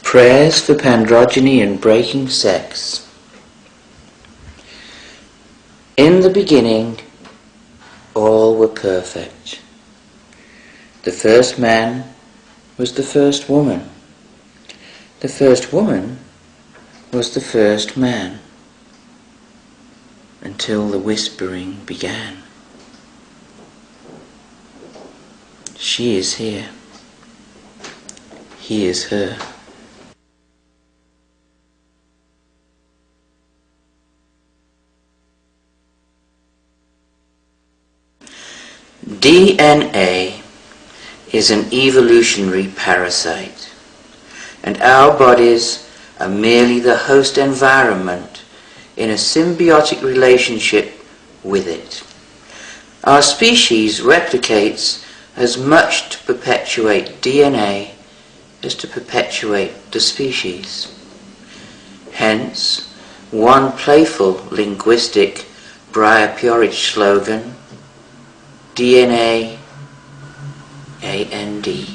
Prayers for Pandrogeny and Breaking Sex. In the beginning, all were perfect. The first man was the first woman. The first woman was the first man, until the whispering began. She is here. He is her. DNA is an evolutionary parasite, and our bodies are merely the host environment in a symbiotic relationship with it. Our species replicates as much to perpetuate DNA as to perpetuate the species. Hence, one playful linguistic Briar-Peorage slogan, DNA, A-N-D.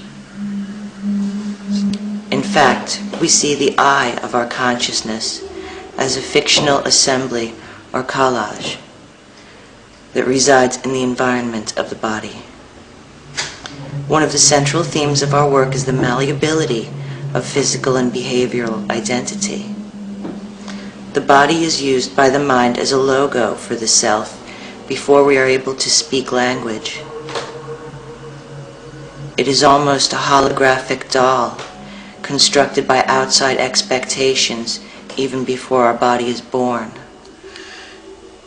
In fact, we see the I of our consciousness as a fictional assembly or collage that resides in the environment of the body. One of the central themes of our work is the malleability of physical and behavioral identity. The body is used by the mind as a logo for the self before we are able to speak language. It is almost a holographic doll, constructed by outside expectations even before our body is born.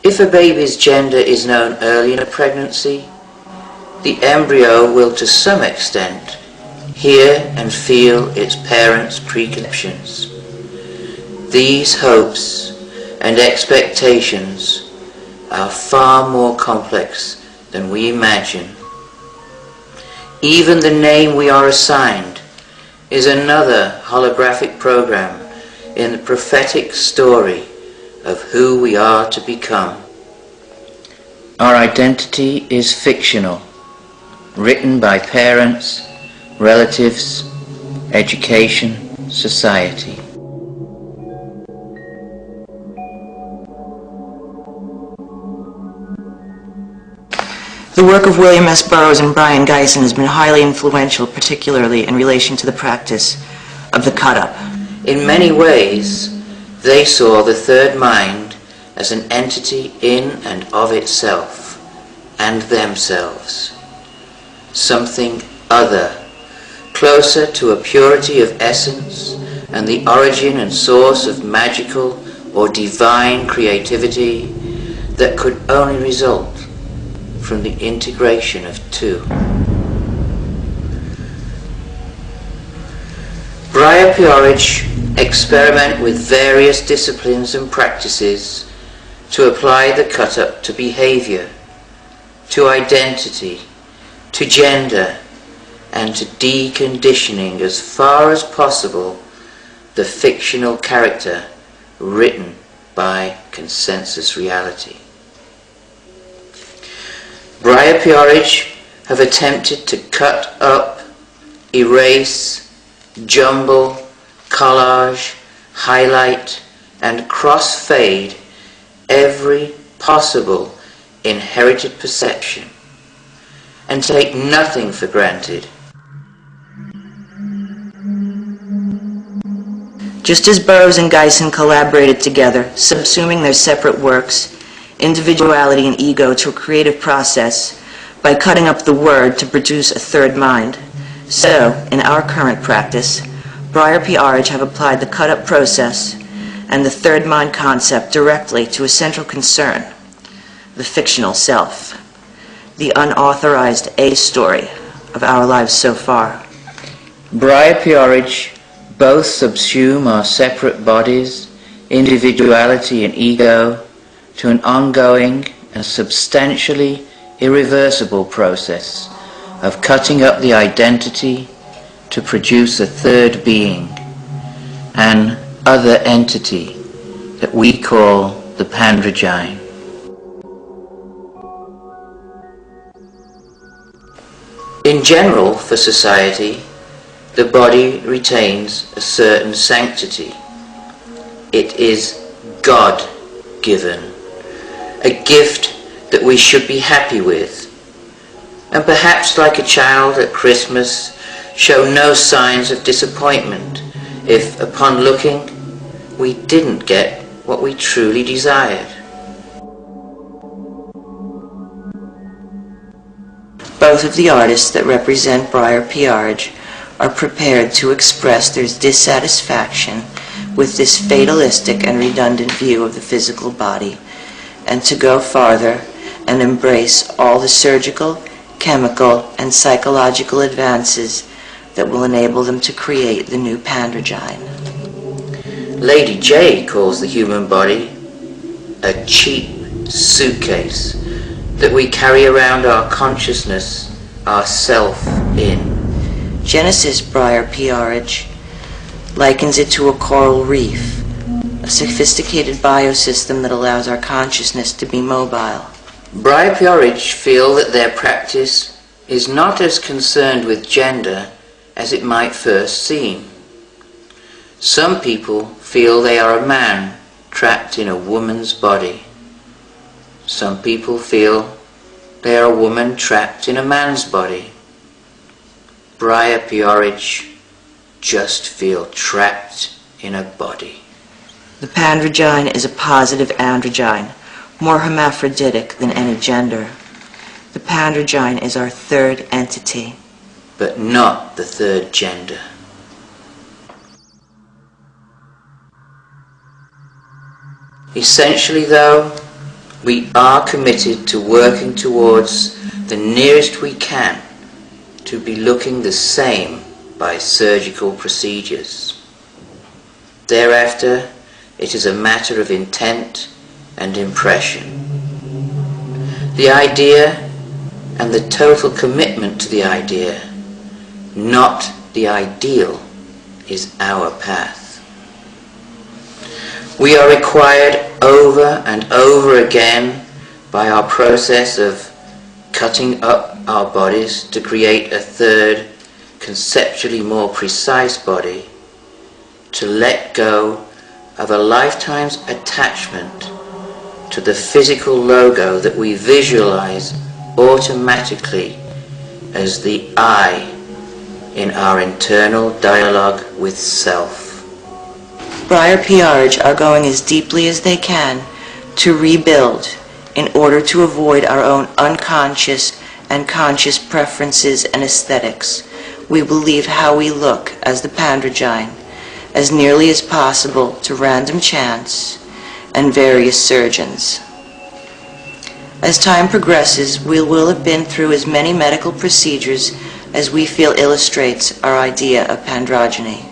If a baby's gender is known early in a pregnancy, the embryo will to some extent hear and feel its parents' preconceptions. These hopes and expectations are far more complex than we imagine. Even the name we are assigned is another holographic program in the prophetic story of who we are to become. Our identity is fictional, written by parents, relatives, education, society. The work of William S. Burroughs and Brian Geisen has been highly influential, particularly in relation to the practice of the cut-up. In many ways, they saw the third mind as an entity in and of itself and themselves, something other, closer to a purity of essence and the origin and source of magical or divine creativity that could only result from the integration of two. Briar-Peorage experiment with various disciplines and practices to apply the cut-up to behavior, to identity, to gender, and to deconditioning as far as possible the fictional character written by consensus reality. Briar-Peorage have attempted to cut up, erase, jumble, collage, highlight, and crossfade every possible inherited perception and take nothing for granted. Just as Burroughs and Geisen collaborated together, subsuming their separate works, individuality and ego, to a creative process by cutting up the word to produce a third mind, so, in our current practice, Briar-Peorage have applied the cut-up process and the third mind concept directly to a central concern, the fictional self, the unauthorized A-story of our lives so far. Briar-Peorage both subsume our separate bodies, individuality and ego, to an ongoing and substantially irreversible process of cutting up the identity to produce a third being, an other entity that we call the Pandrogeny. In general, for society, the body retains a certain sanctity. It is God-given, a gift that we should be happy with, and perhaps like a child at Christmas, show no signs of disappointment if, upon looking, we didn't get what we truly desired. Both of the artists that represent Briar Piarge are prepared to express their dissatisfaction with this fatalistic and redundant view of the physical body, and to go farther and embrace all the surgical, chemical, and psychological advances that will enable them to create the new Pandrogeny. Lady J calls the human body a cheap suitcase that we carry around our consciousness, our self, in. Genesis Briar Piarge likens it to a coral reef, a sophisticated biosystem that allows our consciousness to be mobile. Briar Piarge feel that their practice is not as concerned with gender as it might first seem. Some people feel they are a man trapped in a woman's body. Some people feel they are a woman trapped in a man's body. Briar Piarge just feel trapped in a body. The Pandrogeny is a positive androgyne, more hermaphroditic than any gender. The Pandrogeny is our third entity. But not the third gender. Essentially, though, we are committed to working towards the nearest we can to be looking the same by surgical procedures. Thereafter, it is a matter of intent and impression. The idea and the total commitment to the idea, not the ideal, is our path. We are required over and over again by our process of cutting up our bodies to create a third, conceptually more precise body, to let go of a lifetime's attachment to the physical logo that we visualize automatically as the I in our internal dialogue with self. Briar Piarge are going as deeply as they can to rebuild in order to avoid our own unconscious and conscious preferences and aesthetics. We will leave how we look as the Pandrogeny as nearly as possible to random chance and various surgeons. As time progresses, we will have been through as many medical procedures as we feel illustrates our idea of Pandrogeny.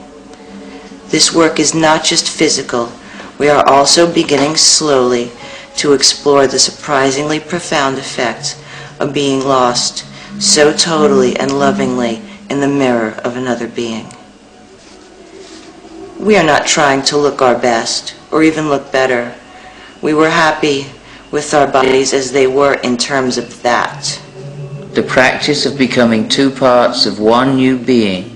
This work is not just physical. We are also beginning slowly to explore the surprisingly profound effects of being lost so totally and lovingly in the mirror of another being. We are not trying to look our best or even look better. We were happy with our bodies as they were in terms of that. The practice of becoming two parts of one new being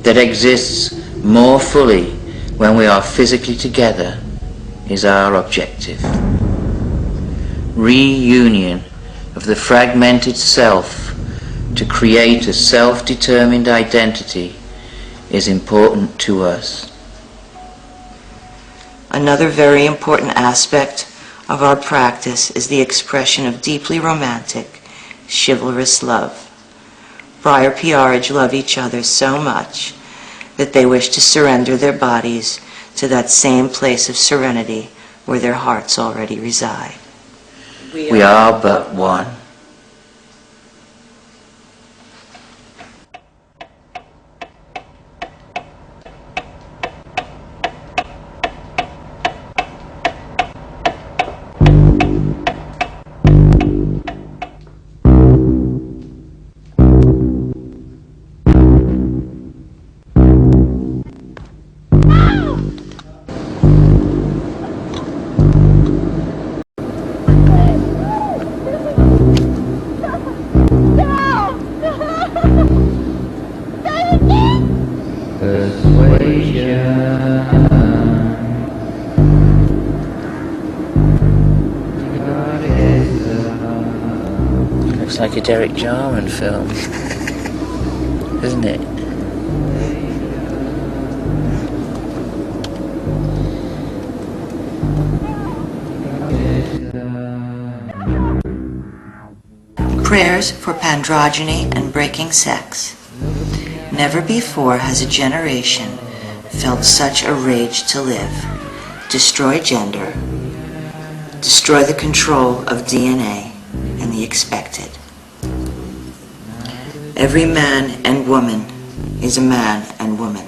that exists more fully when we are physically together is our objective. Reunion of the fragmented self to create a self-determined identity is important to us. Another very important aspect of our practice is the expression of deeply romantic, chivalrous love. Briar Piarge love each other so much that they wish to surrender their bodies to that same place of serenity where their hearts already reside. We are but one. Looks like a Derek Jarman film, doesn't it? Prayers for Pandrogeny and Breaking Sex. Never before has a generation felt such a rage to live. Destroy gender. Destroy the control of DNA and the expected. Every man and woman is a man and woman.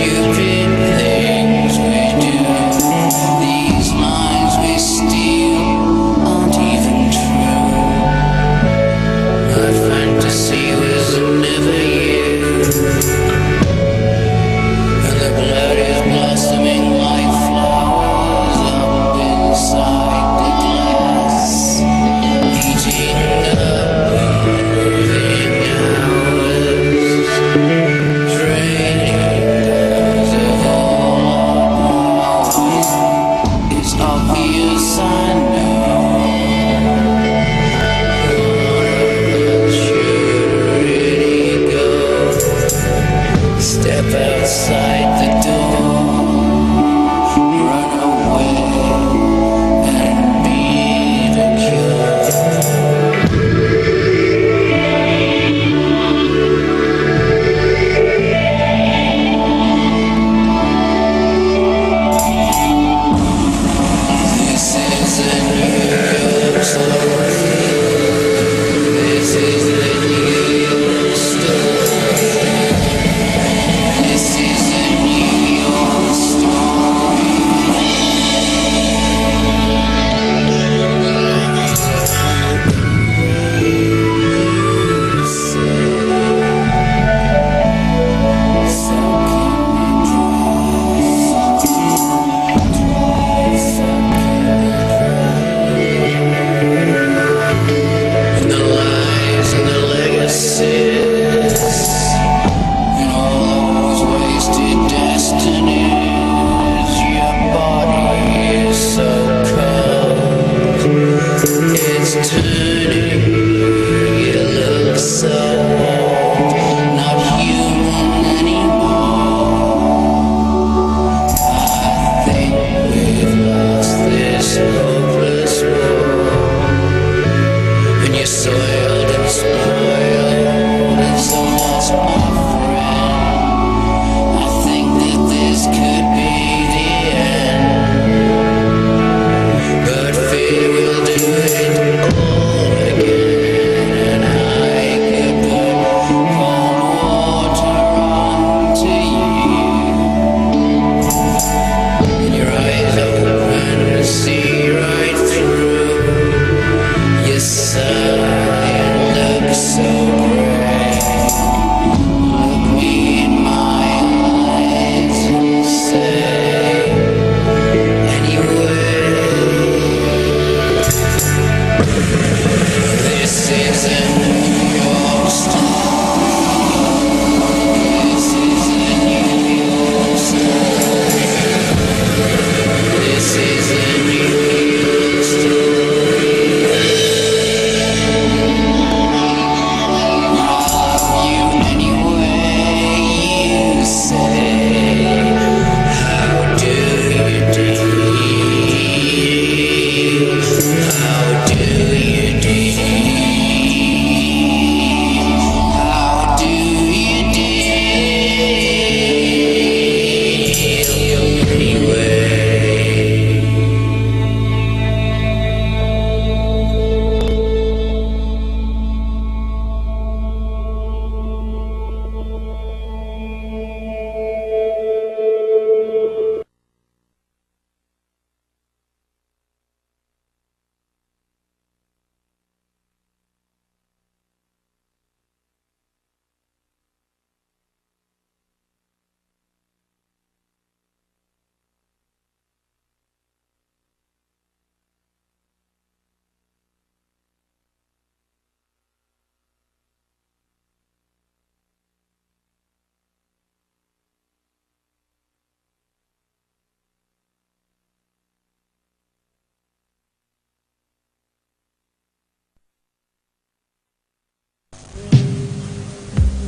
you